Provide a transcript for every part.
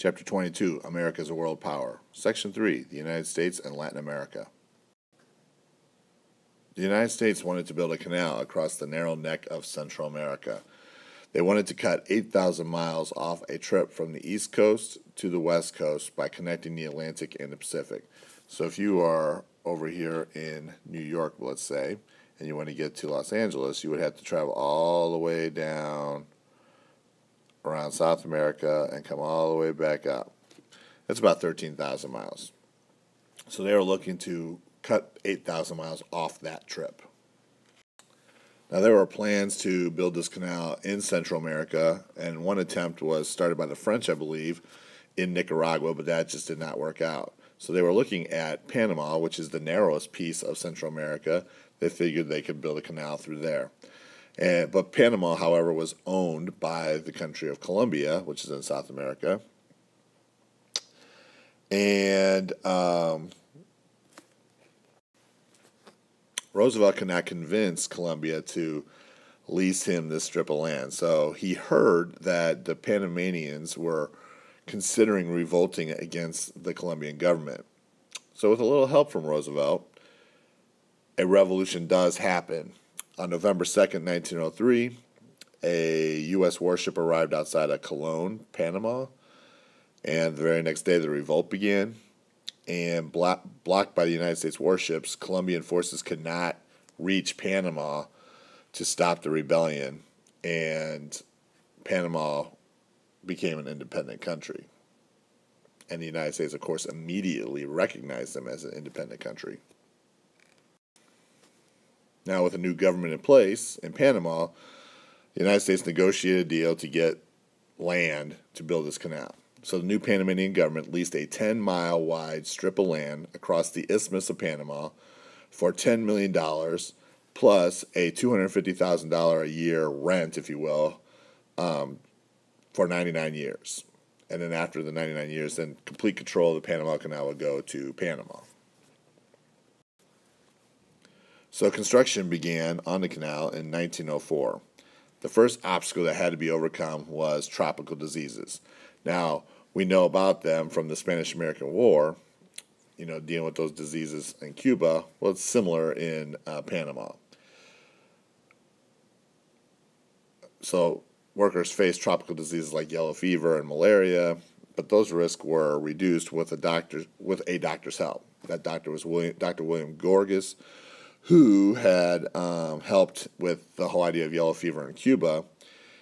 Chapter 22, America as a World Power. Section 3, the United States and Latin America. The United States wanted to build a canal across the narrow neck of Central America. They wanted to cut 8,000 miles off a trip from the East Coast to the West Coast by connecting the Atlantic and the Pacific. So if you are over here in New York, let's say, and you want to get to Los Angeles, you would have to travel all the way down around South America and come all the way back up. That's about 13,000 miles. So they were looking to cut 8,000 miles off that trip. Now there were plans to build this canal in Central America, and one attempt was started by the French, I believe, in Nicaragua, but that just did not work out. So they were looking at Panama, which is the narrowest piece of Central America. They figured they could build a canal through there. But Panama, however, was owned by the country of Colombia, which is in South America. And Roosevelt could not convince Colombia to lease him this strip of land. So he heard that the Panamanians were considering revolting against the Colombian government. So with a little help from Roosevelt, a revolution does happen. On November 2nd, 1903, a U.S. warship arrived outside of Colón, Panama, and the very next day the revolt began. And blocked by the United States warships, Colombian forces could not reach Panama to stop the rebellion, and Panama became an independent country. And the United States, of course, immediately recognized them as an independent country. Now, with a new government in place in Panama, the United States negotiated a deal to get land to build this canal. So the new Panamanian government leased a 10-mile wide strip of land across the Isthmus of Panama for $10 million, plus a $250,000 a year rent, if you will, for 99 years. And then after the 99 years, then complete control of the Panama Canal would go to Panama. So construction began on the canal in 1904. The first obstacle that had to be overcome was tropical diseases. Now, we know about them from the Spanish-American War, dealing with those diseases in Cuba. Well, it's similar in Panama. So workers faced tropical diseases like yellow fever and malaria, but those risks were reduced with a doctor's help. That doctor was Dr. William Gorgas, who had helped with the whole idea of yellow fever in Cuba.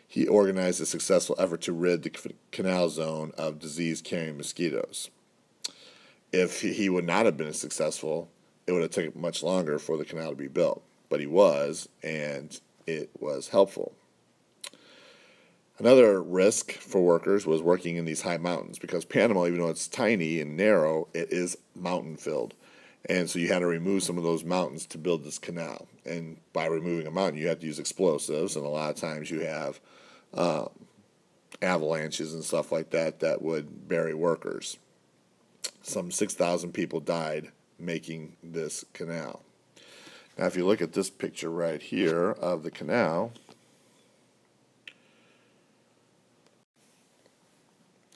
He organized a successful effort to rid the canal zone of disease-carrying mosquitoes. If he would not have been as successful, it would have taken much longer for the canal to be built. But he was, and it was helpful. Another risk for workers was working in these high mountains, because Panama, even though it's tiny and narrow, it is mountain-filled. And so you had to remove some of those mountains to build this canal. And by removing a mountain, you have to use explosives, and a lot of times you have avalanches and stuff like that that would bury workers. Some 6,000 people died making this canal. Now, if you look at this picture right here of the canal,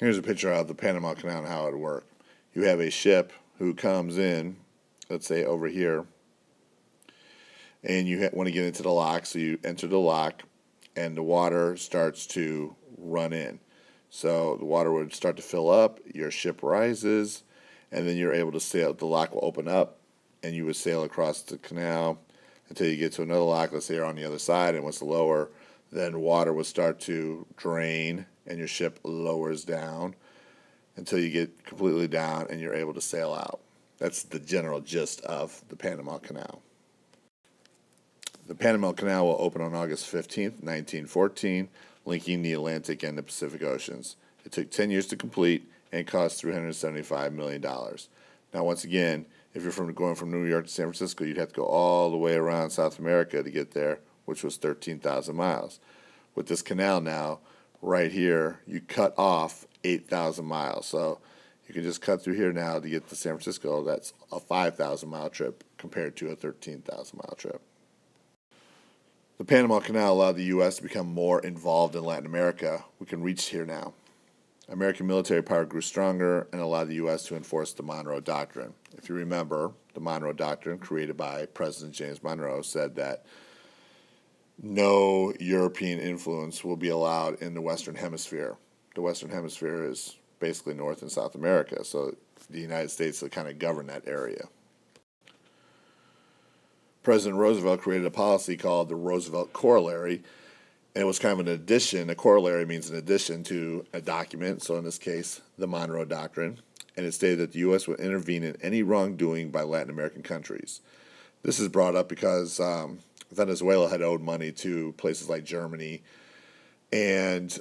here's a picture of the Panama Canal and how it would work. You have a ship who comes in, let's say over here, and you want to get into the lock, so you enter the lock, and the water starts to run in. So the water would start to fill up, your ship rises, and then you're able to sail. The lock will open up, and you would sail across the canal until you get to another lock. Let's say you're on the other side, and once lower, then water would start to drain, and your ship lowers down until you get completely down, and you're able to sail out. That's the general gist of the Panama Canal. The Panama Canal will open on August 15th, 1914, linking the Atlantic and the Pacific Oceans. It took 10 years to complete and cost $375 million. Now, once again, if you're going from New York to San Francisco, you'd have to go all the way around South America to get there, which was 13,000 miles. With this canal now, right here, you cut off 8,000 miles. So you can just cut through here now to get to San Francisco. That's a 5,000-mile trip compared to a 13,000-mile trip. The Panama Canal allowed the U.S. to become more involved in Latin America. We can reach here now. American military power grew stronger and allowed the U.S. to enforce the Monroe Doctrine. If you remember, the Monroe Doctrine, created by President James Monroe, said that no European influence will be allowed in the Western Hemisphere. The Western Hemisphere is basically North and South America, so the United States will kind of govern that area. President Roosevelt created a policy called the Roosevelt Corollary, and it was kind of an addition. A corollary means an addition to a document, so in this case, the Monroe Doctrine, and it stated that the U.S. would intervene in any wrongdoing by Latin American countries. This is brought up because Venezuela had owed money to places like Germany, and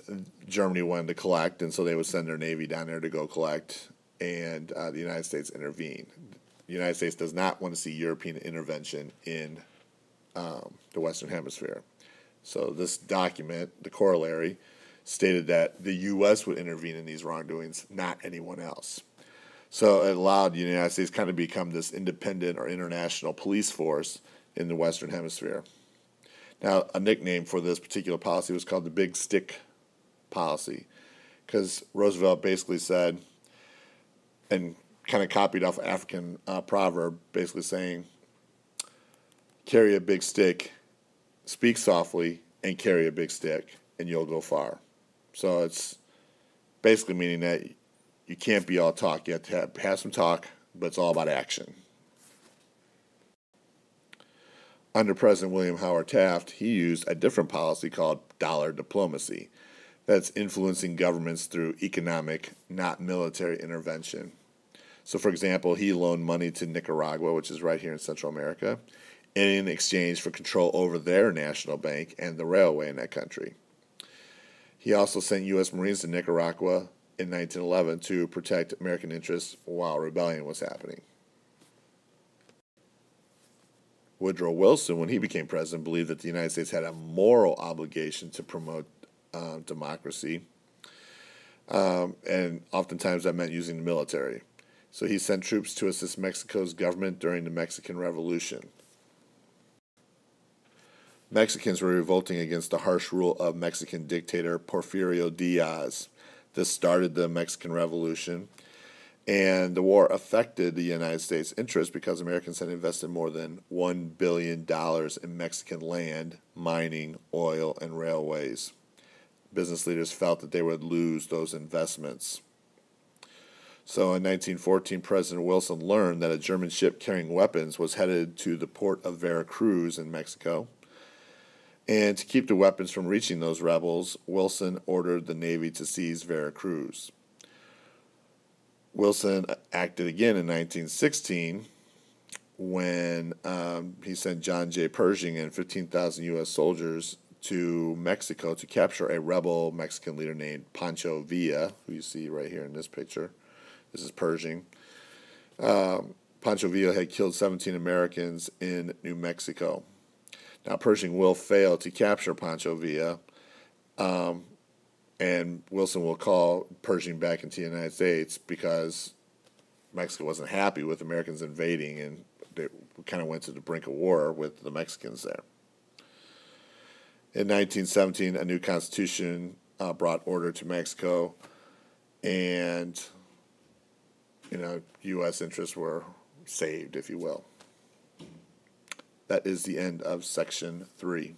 Germany wanted to collect, and so they would send their Navy down there to go collect, and the United States intervened. The United States does not want to see European intervention in the Western Hemisphere. So this document, the corollary, stated that the U.S. would intervene in these wrongdoings, not anyone else. So it allowed the United States kind of become this independent or international police force in the Western Hemisphere. Now, a nickname for this particular policy was called the Big Stick Policy, because Roosevelt basically said, and kind of copied off African proverb, basically saying, carry a big stick, speak softly, and carry a big stick, and you'll go far. So it's basically meaning that you can't be all talk. You have to have some talk, but it's all about action. Under President William Howard Taft, he used a different policy called dollar diplomacy. That's influencing governments through economic, not military intervention. So, for example, he loaned money to Nicaragua, which is right here in Central America, in exchange for control over their national bank and the railway in that country. He also sent U.S. Marines to Nicaragua in 1911 to protect American interests while rebellion was happening. Woodrow Wilson, when he became president, believed that the United States had a moral obligation to promote democracy, and oftentimes that meant using the military. So he sent troops to assist Mexico's government during the Mexican Revolution. Mexicans were revolting against the harsh rule of Mexican dictator Porfirio Diaz. This started the Mexican Revolution, and the war affected the United States' interest because Americans had invested more than $1 billion in Mexican land, mining, oil, and railways. Business leaders felt that they would lose those investments. So in 1914, President Wilson learned that a German ship carrying weapons was headed to the port of Veracruz in Mexico. And to keep the weapons from reaching those rebels, Wilson ordered the Navy to seize Veracruz. Wilson acted again in 1916 when he sent John J. Pershing and 15,000 U.S. soldiers to Mexico to capture a rebel Mexican leader named Pancho Villa, who you see right here in this picture. This is Pershing. Pancho Villa had killed 17 Americans in New Mexico. Now, Pershing will fail to capture Pancho Villa, and Wilson will call Pershing back into the United States because Mexico wasn't happy with Americans invading, and they kind of went to the brink of war with the Mexicans there. In 1917, a new constitution brought order to Mexico, and U.S. interests were saved, if you will. That is the end of Section 3.